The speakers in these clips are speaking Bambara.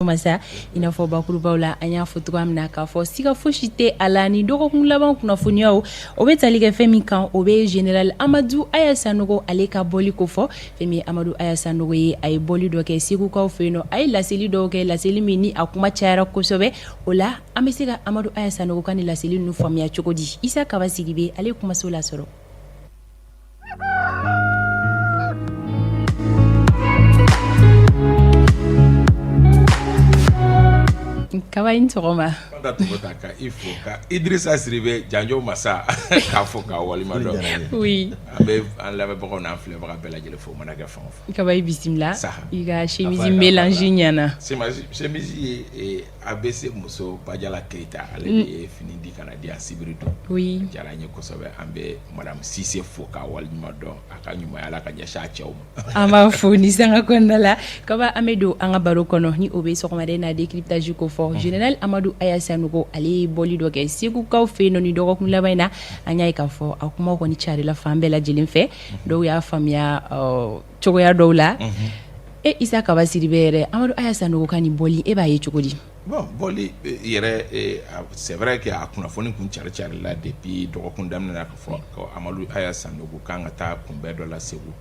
masa ina fɔ bakurubaw la an y'a fɔ cogoya min na k'a fɔ siga fosi tɛ a la ni dɔgɔkun laban kunnafoniyaw o bɛ tali kɛ fɛn min kan o bɛ général Amadu Aya Sanogo ale ka bɔli ko fɔ fɛn min Amadu Aya Sanogo ye a ye bɔli dɔ kɛ Segukaw fɛ yen nɔ a ye laseli dɔw kɛ laseli min ni a kuma cayara kosɛbɛ o la an bɛ se ka Amadu Aya Sanogo ka ni laseli ninnu faamuya cogo di Isa Kaba Sidibe ale kumaso la sɔrɔ. Kaba in sɔgɔma. Fanta tɔgɔta ka i fo ka Idrissa Siribe Janjo Masa k'a fɔ k'a waleɲuman dɔn. Oui. An bɛ an lamɛnbagaw n'an filɛbaga bɛɛ lajɛlen fo mana kɛ fan o fan. Kaba i bisimila. I ka chemise mélange ɲɛna. Chemise ye ABC muso Badiala Keita ale de ye fini di kana di a Sibiri don. Oui. Diyara n ye kosɛbɛ an bɛ Madame Cissé fo k'a waleɲuman dɔn a ka ɲumanya Ala ka ɲɛsin a cɛw ma. An b'a fo ni sanga kɔnɔna la Kaba an bɛ don an ka baro kɔnɔ ni o bɛ sɔgɔmada n'a décryptage ko fɔ général Amadu Aya Sanogo ale ye bɔli dɔ kɛ Segukaw fɛ yen nɔ ni dɔgɔkun laban in na an y'a ye k'a fɔ a kumaw kɔni carila fan bɛɛ lajɛlen fɛ dɔw y'a faamuya cogoya dɔw la Isa Kaba Sidibe yɛrɛ Amadu Aya Sanogo ka nin bɔli e b'a ye cogo di? Bon bɔli yɛrɛ c'est vrai que a kunnafoni kun carila depuis dɔgɔkun daminɛ na k'a fɔ ko Amadu Aya Sanogo kan ka taa kunbɛn dɔ la Segu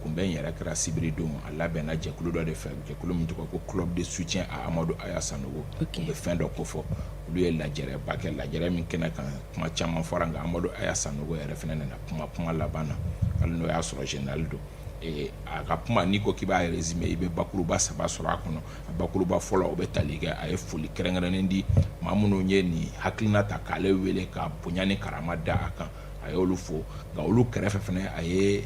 kunbɛn yɛrɛ kɛra Sibiri don a labɛnna jɛkulu dɔ de fɛ jɛkulu min tɔgɔ ko club de soutien à Amadu Aya Sanogo u bɛ fɛn dɔ ko fɔ olu ye lajɛrɛba kɛ lajɛrɛ min kɛnɛ kan kuma caman fɔra nka Amadu Aya Sanogo yɛrɛ fɛnɛ nana kuma laban na hali n'o y'a sɔrɔ général don a ka kuma n'i ko k'i b'a résumé i bɛ bakuruba saba sɔrɔ a kɔnɔ a bakuruba fɔlɔ o bɛ tali kɛ a ye foli kɛrɛnkɛrɛnnen di maa minnu ye nin hakilina ta k'ale wele ka bonya ni karama da a kan a y'olu fo nka olu kɛrɛfɛ fɛnɛ a ye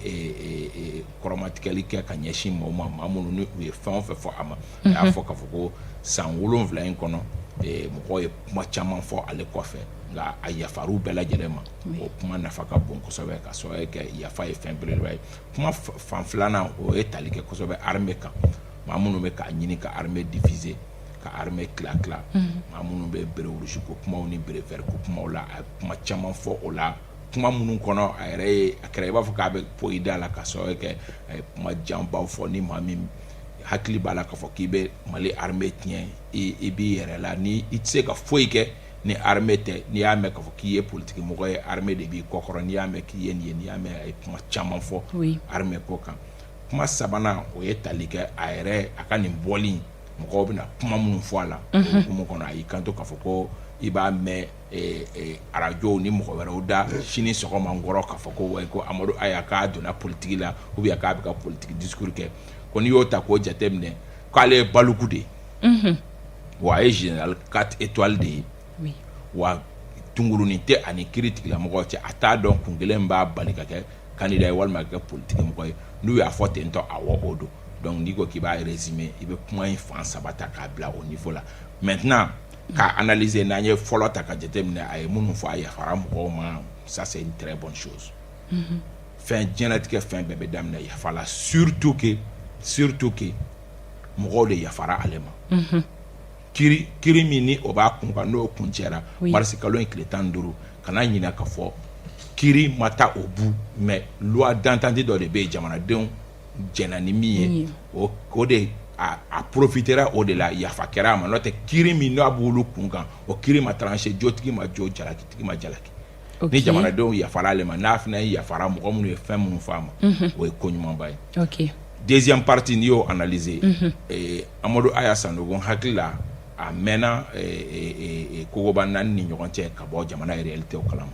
kɔrɔmatigɛli kɛ ka ɲɛsin maaw ma maa minnu ni u ye fɛn o fɛn fɔ a ma a y'a fɔ k'a fɔ ko san 7 in kɔnɔ mɔgɔw ye kuma caman fɔ ale kɔfɛ nka a yafar'u bɛɛ lajɛlen ma o kuma nafa ka bon kosɛbɛ ka sɔrɔ kɛ yafa ye fɛn belebeleba ye kuma fan filanan o ye tali kɛ kosɛbɛ armée kan maa minnu bɛ k'a ɲini ka armée diviser ka armée tila maa minnu bɛ bere rouge ko kumaw ni bere vert ko kumaw la a ye kuma caman fɔ o la kuma minnu kɔnɔ a yɛrɛ ye a kɛra i b'a fɔ k'a bɛ poyi da la ka sɔrɔ kɛ a ye kuma janbaw fɔ ni maa min hakili b'a la k'a fɔ k'i bɛ Mali armée tiɲɛ i b'i yɛrɛ la ni i tɛ se ka foyi kɛ ni armée tɛ n'i y'a mɛn k'a fɔ k'i ye politique mɔgɔ ye armée de b'i kɔkɔrɔ n'i y'a mɛn k'i ye nin ye n'i y'a mɛn a ye kuma caman fɔ armée ko kan kuma sabanan o ye tali kɛ a yɛrɛ a ka nin bɔli mɔgɔw bɛna kuma minnu fɔ a la o hukumu kɔnɔ a y'i kanto k'a fɔ ko i b'a mɛn arajow ni mɔgɔ wɛrɛw da sini sɔgɔma n kɔrɔ k'a fɔ ko Amadu Aya k'a donna politique la ou bien k'a bɛ ka politique discours kɛ ko n'i y'o ta k'o jateminɛ k'ale ye baluku de ye wa a ye général 4 étoiles de ye wa tungurunin tɛ ani kiiri tigilamɔgɔw cɛ a t'a dɔn kun kelen b'a bali ka kɛ candidat ye walima ka kɛ politique mɔgɔ ye n'u y'a fɔ ten tɔ awɔ o don donc n'i ko k'i b'a résumé i bɛ kuma in fan saba ta k'a bila o niveau la maintenant k'a analyser n'an ye fɔlɔ ta ka jateminɛ a ye minnu fɔ a yafara mɔgɔw ma ça c'est une très bonne chose fɛn diɲɛlatigɛ fɛn bɛɛ bɛ daminɛ yafa la surtout que mɔgɔw de yafara ale ma kiri min ni o b'a kun kan n'o kun cɛra marisi kalo in tile 15 kana ɲinɛ k'a fɔ kiri ma taa o bu mais loi d'entente dɔ de bɛ yen jamanadenw jɛnna ni min ye o de a profitera o de la yafa kɛra a ma n'o tɛ kiri min n'a b'olu kun kan o kiri ma tranché jotigi ma jo jalakitigi ma jalaki ni jamanadenw yafara ale ma n'a fana yafara mɔgɔ minnu ye fɛn minnu fɔ a ma o ye ko ɲumanba ye deuxième partie n'i y'o analyser Amadu Aya Sanogo hakili la a mɛnna kogoba 4 ni ɲɔgɔn cɛ ka bɔ jamana ye réalité o kalama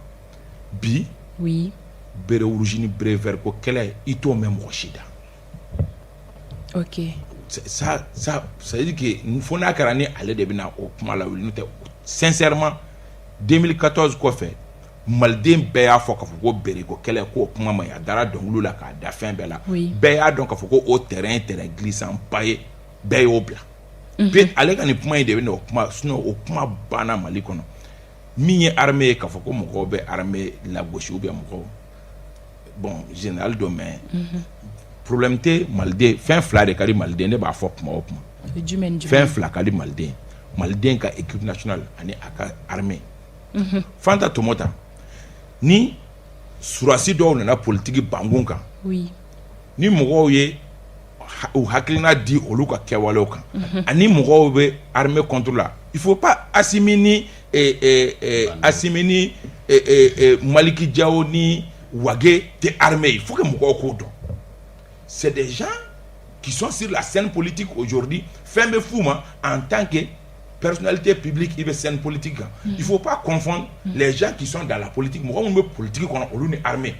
bi bere rouge ni bere vert ko kɛlɛ i t'o mɛn mɔgɔ si da ça veut dire que fo n'a kɛra ni ale de bɛna o kuma la wuli n'o tɛ sincèrement 2014 kɔfɛ maliden bɛɛ y'a fɔ k'a fɔ ko bere ko kɛlɛ k'o kuma ma ɲi a dara dɔnkulu la k'a da fɛn bɛɛ la bɛɛ y'a dɔn k'a fɔ ko o terrain glissant ba ye bɛɛ y'o bila puis ale ka nin kuma in de bɛ na o kuma sinon o kuma banna Mali kɔnɔ min ye armée ye k'a fɔ ko mɔgɔw bɛ armée lagosi ou bien mɔgɔw bon général don mais problème tɛ maliden fɛn fila de ka di maliden ne b'a fɔ kuma o kuma fɛn fila ka di maliden ka équipe nationale ani a ka armée Fanta Tomota ni surasi dɔw nana politique bankun kan ni mɔgɔw ye u hakilina di olu ka kɛwalew kan ani mɔgɔw bɛ armée contre la il faut pas Assimi ni Maliki Diao ni Wage tɛ armée il faut que mɔgɔw k'o dɔn c'est des gens qui sont sur la scène politique aujourd'hui fɛn bɛ f'u ma en tant que personnalité publique i bɛ scène politique kan il faut pas confondre les gens qui sont dans la politique mɔgɔ minnu bɛ politique kɔnɔ olu ni armée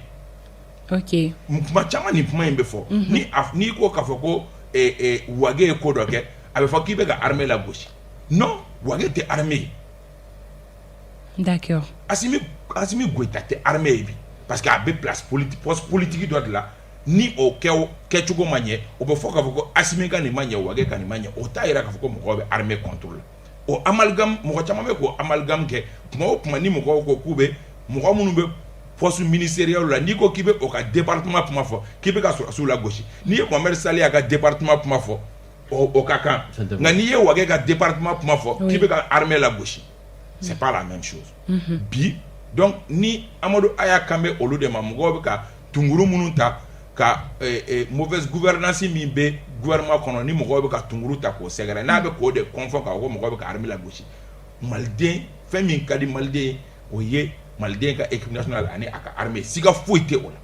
ok kuma caman ni kuma in bɛ fɔ ni ko k'a fɔ ko Wage ye ko dɔ kɛ a bɛ fɔ k'i bɛ ka armée lagosi non Wage tɛ armée ye d'accord Assimi Goïta tɛ armée ye bi parce que a bɛ place politique poste politique dɔ de la ni o kɛcogo ma ɲɛ o bɛ fɔ k'a fɔ ko Assimi ka nin ma ɲɛ Wage ka nin ma ɲɛ o t'a yira k'a fɔ ko mɔgɔw bɛ armée contre la o amalgame mɔgɔ caman bɛ k'o amalgame kɛ kuma o kuma ni mɔgɔw ko k'u bɛ mɔgɔ minnu bɛ poste ministériel la n'i ko k'i bɛ o ka département kuma fɔ k'i bɛ ka sɔrɔsiw lagosi n'i ye Mohamed Sali y'a ka département kuma fɔ o ka kan nka n'i ye Wage ka département kuma fɔ k'i bɛ ka armée lagosi c'est pas la même chose bi donc ni Amadou Aya kan bɛ olu de ma mɔgɔw bɛ ka tunguru minnu ta ka mauvaise gouvernance min bɛ gouvernement kɔnɔ ni mɔgɔw bɛ ka tunguru ta k'o sɛgɛrɛ n'a bɛ k'o de confond k'a fɔ ko mɔgɔw bɛ ka armée lagosi maliden fɛn min ka di maliden ye o ye maliden ka équipe nationale ani a ka armée siga foyi tɛ o la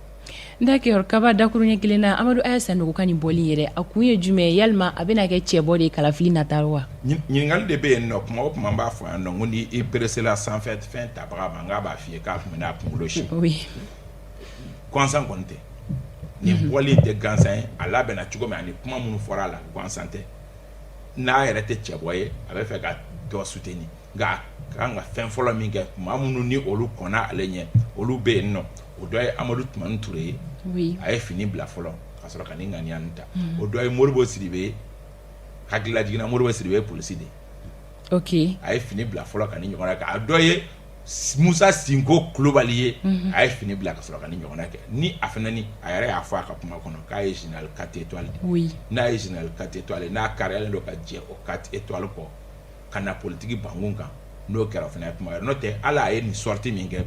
d'accord kaba dakuruɲɛ kelen na Amadou Aya Sanogo ka nin bɔli yɛrɛ a kun ye jumɛn ye yalima a bɛna kɛ cɛbɔ de ye kalafili nata wa ɲininkali de bɛ yen nɔ kuma o kuma n b'a fɔ yan nɔ ko ni i peresela sanfɛ fɛn tabaga ma n k'a b'a f'i ye k'a tun bɛ n'a kunkolo si oui gansan kɔni tɛ nin bɔli tɛ gansan ye a labɛnna cogo min ani kuma minnu fɔra a la gansan tɛ n'a yɛrɛ tɛ cɛbɔ ye a bɛ fɛ ka dɔ soutenir nka kan ka fɛn fɔlɔ min kɛ maa minnu ni olu kɔnna ale ɲɛ olu bɛ yen nɔ o dɔ ye Amadou Tumani Ture ye oui a ye fini bila fɔlɔ ka sɔrɔ ka nin ŋaniya nin ta o dɔ ye Modibo Sidibe ye hakilila jiginna Modibo Sidibe ye polisi de ye ok a ye fini bila fɔlɔ ka nin ɲɔgɔnna kɛ a dɔ ye Musa Sinko Kulubali ye a ye fini bila ka sɔrɔ ka nin ɲɔgɔnna kɛ ni a fana ni a yɛrɛ y'a fɔ a ka kuma kɔnɔ k'a ye général 4 étoiles de oui n'a ye général 4 étoiles n'a kariyalen don ka jɛ o 4 étoiles kɔ ka na politique bankun kan n'o kɛra o fana ye kuma wɛrɛ n'o tɛ hali a ye nin sortie min kɛ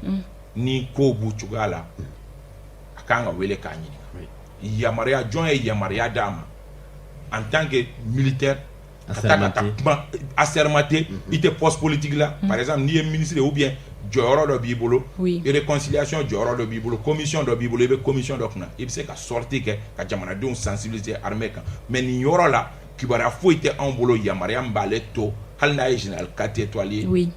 ni ko b'u cogoya la a kan ka wele k'a ɲininka yamaruya jɔn ye yamaruya d'a ma en tant que militaire ka taa kuma assermenté i tɛ poste politique la par exemple n'i ye ministre ou bien jɔyɔrɔ dɔ b'i bolo réconciliation jɔyɔrɔ dɔ b'i bolo commission dɔ b'i bolo i bɛ commission dɔ kunna i bɛ se ka sortie kɛ ka jamanadenw sensibiliser armée kan mais nin yɔrɔ la kibaruya foyi tɛ anw bolo yamaruya min b'ale to hali n'a ye général 4 étoiles ye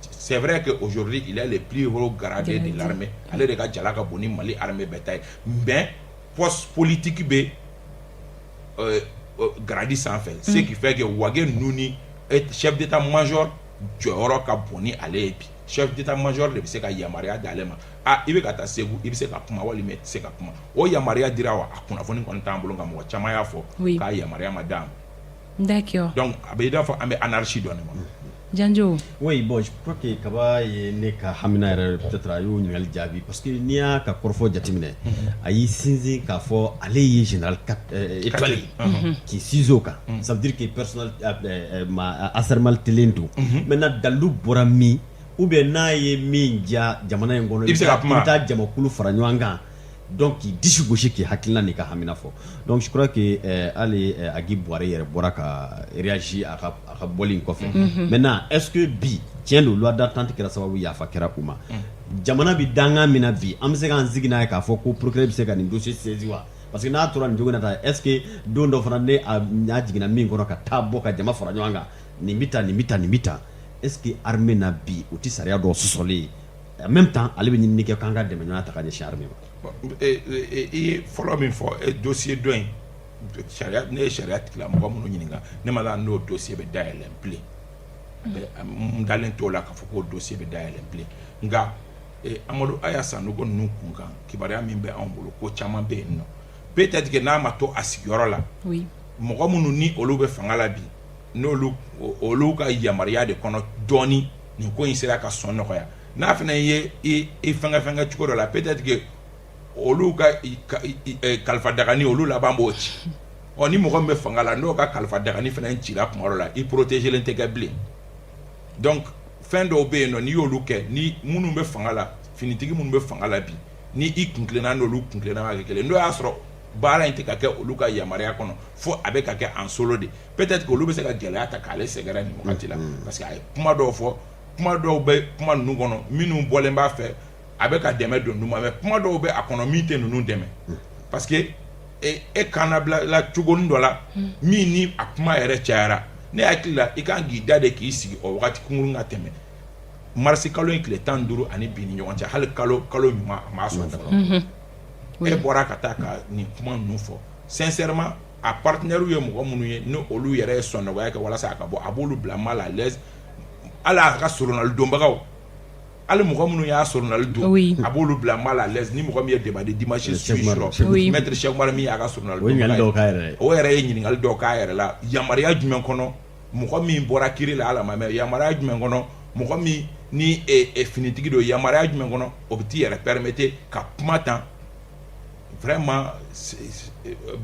c'est vrai que aujourd'hui il est le plus haut gradé de l'armée ale de ka jala ka bon ni Mali armée bɛɛ ta ye mais poste politique bɛ gradi sanfɛ ce qui fait que Wage ninnu ni chef d'état-major jɔyɔrɔ ka bon ni ale ye bi chef d'état-major de bɛ se ka yamaruya d'ale ma i bɛ ka taa Segu i bɛ se ka kuma walima i tɛ se ka kuma o yamaruya dira wa a kunnafoni kɔni t'an bolo nka mɔgɔ caman y'a fɔ k'a yamaruya ma d'a ma d'accord donc a bɛ i n'a fɔ an bɛ anarchie dɔɔnin ma Janjo oui bon je crois que kaba ye ne ka hamina yɛrɛ peut-être a y'o ɲininkali jaabi parce que n'i y'a ka kɔrɔfɔ jateminɛ a y'i sinsin k'a fɔ ale ye général 4 étoile k'i sinsin o kan ça veut dire que personnel assermentélen don maintenant dalu bɔra min ou bien n'a ye min diya jamana in kɔnɔ i bɛ taa jamakulu fara ɲɔgɔn kan donc k'i disi gosi k'i hakilina n'i ka hamina fɔ donc je crois que hali Agi Buware yɛrɛ bɔra ka réagir a ka bɔli in kɔfɛ maintenant est-ce que bi tiɲɛ don loi d'attente kɛra sababu yafa kɛra u ma jamana bi dangan min na bi an bɛ se k'an sigi n'a ye k'a fɔ ko procureur bɛ se ka nin dossier saisir wa parce que n'a tora nin cogo in na tan est-ce que don dɔ fana ne a jiginna min kɔnɔ ka taa bɔ ka jama fara ɲɔgɔn kan nin bɛ tan nin bɛ tan nin bɛ tan est-ce que armée na bi o tɛ sariya dɔ sɔsɔlen en même temps ale bɛ ɲinini kɛ k'an ka dɛmɛ ɲɔgɔn ta ka ɲɛsin armée ma. i ye fɔlɔ min fɔ dossier dɔ in sariya ne ye sariya tigilamɔgɔ minnu ɲininka ne ma dɔn n'o dossier bɛ dayɛlɛ bilen n dalen t'o la k'a fɔ k'o dossier bɛ dayɛlɛ bilen nka Amadou Aya Sanogo ninnu kun kan kibaruya min bɛ anw bolo ko caman bɛ yen nɔ peut-être que n'a ma to a sigiyɔrɔ la mɔgɔ minnu ni olu bɛ fanga la bi n'olu ka yamaruya de kɔnɔ dɔɔnin nin ko in sera ka sɔn nɔgɔya n'a fana ye i fɛngɛ cogo dɔ la peut-être que olu ka kalifa dagani olu laban b'o ci ni mɔgɔ min bɛ fanga la n'o ka kalifa dagani fana cira kuma dɔ la i protégelen tɛ kɛ bilen donc fɛn dɔw bɛ yen nɔ n'i y'olu kɛ ni minnu bɛ fanga la finitigi minnu bɛ fanga la bi ni i kun tilenna n'olu kun tilenna ma kɛ kelen n'o y'a sɔrɔ baara in tɛ ka kɛ olu ka yamaruya kɔnɔ fo a bɛ ka kɛ en solo de peut-être que olu bɛ se ka gɛlɛya ta k'ale sɛgɛrɛ nin wagati la parce que a ye kuma dɔw fɔ kuma dɔw bɛ kuma ninnu kɔnɔ minnu bɔlen b'a fɛ a bɛ ka dɛmɛ don ninnu ma mais kuma dɔw bɛ a kɔnɔ min tɛ ninnu dɛmɛ parce que e kan na bila la cogonin dɔ la min ni a kuma yɛrɛ cayara ne hakili la i kan k'i da de k'i sigi o wagati kunkurun ka tɛmɛ marisi kalo in tile 15 ani bi ni ɲɔgɔn cɛ hali kalo ɲuman a ma sɔn fɔlɔ e bɔra ka taa ka nin kuma ninnu fɔ sincèrement a partenaire ye mɔgɔ minnu ye ni olu yɛrɛ ye sɔnnɔgɔya kɛ walasa a ka bɔ a b'olu bila mal à l'aise hali a ka surunali donbagaw hali mɔgɔ minnu y'a surunali don a b'olu bila mal à l'aise ni mɔgɔ min ye débat de dimanche sɔrɔ maître Cheikh Oumar min y'a ka surunali don o yɛrɛ ye ɲininkali dɔw k'a yɛrɛ la yamaruya jumɛn kɔnɔ mɔgɔ min bɔra kiri la ala ma mais yamaruya jumɛn kɔnɔ mɔgɔ min ni finitigi don yamaruya jumɛn kɔnɔ o bɛ t'i yɛrɛ permettre ka kuma tan vraiment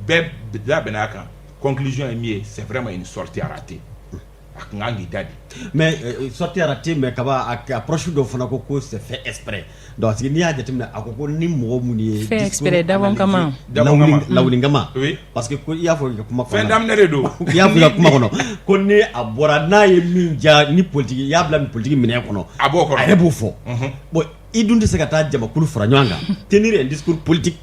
bɛɛ labɛnna a kan conclusion ye min ye c'est vraiment une sortie ratée a kun kan k'i da di mais sortie ratée mais kaba approche dɔ fana ko c'est fait exprès donc parce que n'i y'a jateminɛ a ko ni mɔgɔ minnu ye fait exprès dabɔn kama lawuli kama parce que ko i y'a fɔ i ka kuma kɔnɔ fɛn daminɛ de don i y'a fɔ i ka kuma kɔnɔ ko ni a bɔra n'a ye min ja ni politique i y'a bila ni politique minɛn kɔnɔ a b'o kɔnɔ a yɛrɛ b'o fɔ bon i dun tɛ se ka taa jamakulu fara ɲɔgɔn kan tenir un discours politique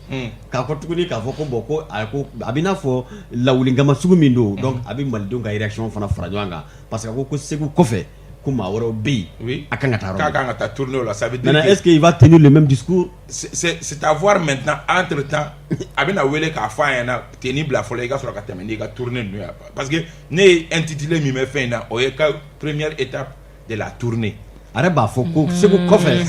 k'a fɔ tuguni k'a fɔ ko bon ko a bɛ n'a fɔ lawulinkama sugu min don donc a bɛ malidenw ka réaction fana fara ɲɔgɔn kan parce que ko Segu kɔfɛ ko maa wɛrɛw bɛ yen a kan ka taa yɔrɔ k'a kan ka taa tourner la ça veut dire maintenant est-ce que il va tenir le même discours c'est à voir maintenant entre temps a bɛna wele k'a fɔ a ɲɛna tenue bila fɔlɔ i ka sɔrɔ ka tɛmɛ n'i ka tournée ninnu ye parce que ne ye intitulé min bɛ fɛn in na o ye ka première étape de la tournée a yɛrɛ b'a fɔ ko Segu kɔfɛ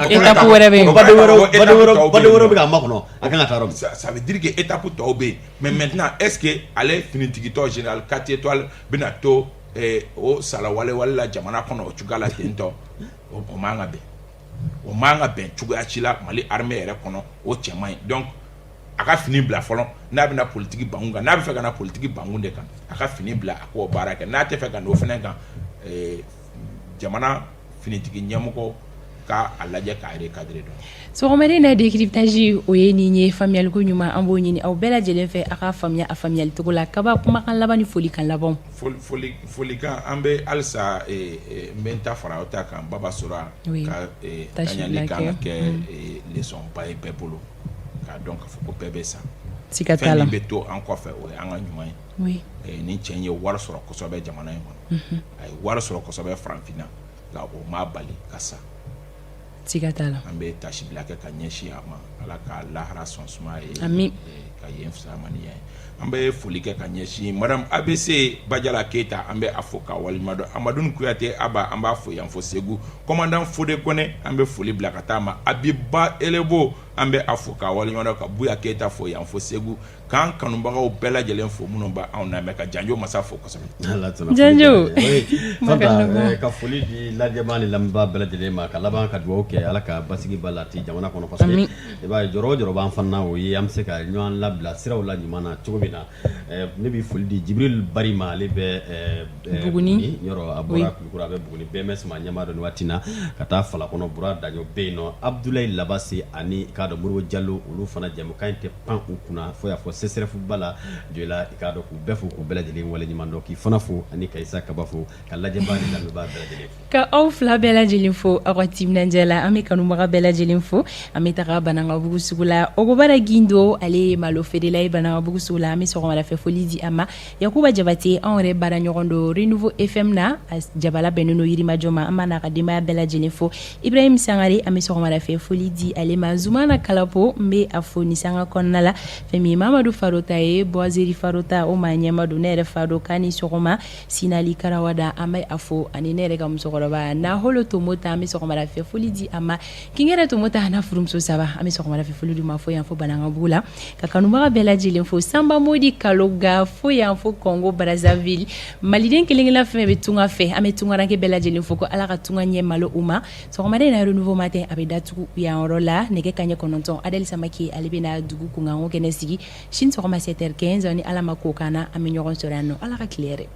étape wɛrɛ bɛ yen baden wɛrɛ bɛ k'a makɔnɔ a kan ka taa yɔrɔ min ça veut dire que étape tɔw bɛ yen mais maintenant est-ce que ale finitigitɔ général 4 étoiles bɛna to o salawale la jamana kɔnɔ o cogoya la ten tɔ o man ka bɛn o man ka bɛn cogoya ci la Mali armée yɛrɛ kɔnɔ o cɛ man ɲi donc a ka fini bila fɔlɔ n'a bɛna politique bangun kan n'a bɛ fɛ ka na politique bangun de kan a ka fini bila a k'o baara kɛ n'a tɛ fɛ ka n'o fɛnɛ kan jamana finitigi ɲɛmɔgɔ ka a lajɛ k'a recadrer dɔn sɔgɔmaden na décryptage o ye nin ye faamuyaliko ɲuman an b'o ɲini aw bɛɛ lajɛlen fɛ a ka faamuya a faamuyali cogo la kaba kumakan laban ni folikan laban folikan an bɛ halisa n bɛ n ta fara aw ta kan Baba Sora ka taɲali kan ka kɛ leçon ba ye bɛɛ bolo k'a dɔn k'a fɔ ko bɛɛ bɛ sa fɛn min bɛ to an kɔfɛ o ye an ka ɲuman ye ni cɛ ye wari sɔrɔ kosɛbɛ jamana in kɔnɔ a ye wari sɔrɔ kosɛbɛ farafinna nka o ma bali ka sa siga t'a la an bɛ tasi bila kɛ ka ɲɛsin a ma ala ka lahara sɔn suma ye amin ka yen fisamaniya ye an bɛ foli kɛ ka ɲɛsin madame ABC Badiala Keita an bɛ a fɔ ka walimadɔ Amadou Kuyate Aba an b'a fɔ yan fɔ Segu commandant Fode Kone an bɛ foli bila ka taa ma Abiba Elebo an bɛ a fɔ ka walimadɔ ka Buya Keita fɔ yan fɔ Segu k'an kanubagaw bɛɛ lajɛlen fo minnu bɛ anw lamɛn ka Janjo Masa fo kosɛbɛ Janjo ka foli di lajɛbaa ni lamɛnbaa bɛɛ lajɛlen ma ka laban ka dugawu kɛ ala ka basigi ba lati jamana kɔnɔ parce que i b'a ye jɔrɔ o jɔrɔ b'an fana o ye an bɛ se ka ɲɔgɔn labila siraw la ɲuman na cogo min na ne bɛ foli di Jibril Bari ma ale bɛ Buguni yɔrɔ a bɔra Kulukoro a bɛ Buguni BMS ma ɲɛmaa dɔ nin waati na ka taa Falakɔnɔ Bura Daɲɔ bɛ yen nɔ Abdoulaye Labase ani k'a dɔn Moribo Diallo olu fana jɛmukan in tɛ pan u kunna fo y'a fɔ CSRF ba la Joyila i k'a dɔn k'u bɛɛ fo k'u bɛɛ lajɛlen wale ɲuman dɔn k'i fana fo ani Kayisa Kaba fo ka lajɛbaa ni lamɛnbaa bɛɛ lajɛlen fo ka aw fila bɛɛ lajɛlen fo aw ka timinandiya la an bɛ kanubaga bɛɛ lajɛlen fo an bɛ taga Banankabugu sugu la Ogobara Gindo ale ye malo feerela ye Banankabugu sugu la an bɛ sɔgɔmadafɛ foli di a ma Yakuba Jabate anw yɛrɛ baara ɲɔgɔn don Renouveau FM na Jabala bɛnnen don Yirimajɔ ma an b'a n'a ka denbaya bɛɛ lajɛlen fo Ibrahim Sangare an bɛ sɔgɔmadafɛ foli di ale ma Zumana Kalapo n bɛ a fo ni sanga kɔnɔna la fɛn min Mamadu Farota ye Boazeri Farota o maa ɲɛma don ne yɛrɛ fa don k'a ni sɔgɔma Sinali Karawada an bɛ a fo ani ne yɛrɛ ka musokɔrɔba Naholo Tomota an bɛ sɔgɔmadafɛ foli di a ma Kingɛrɛ Tomota a n'a furumuso saba an bɛ sɔgɔmadafɛ foli di ma fo yan fo Banankabugu la ka kanubaga bɛɛ lajɛlen fo Samba Modi Kaloga fo yan fo Congo Brazzaville maliden kelen-kelen fɛn bɛ tunga fɛ an bɛ tungaranke bɛɛ lajɛlen fo ko ala ka tunga ɲɛ malo u ma sɔgɔmaden na Renouveau matin a bɛ datugu yan yɔrɔ la nɛgɛ kaɲɛ 9 Adel Samake ale bɛ na dugu kunkanko kɛnɛ sigi sini sɔgɔma 7h15 ni ala ma ko kana an bɛ ɲɔgɔn sɔrɔ yan nɔ ala ka tile yɛrɛ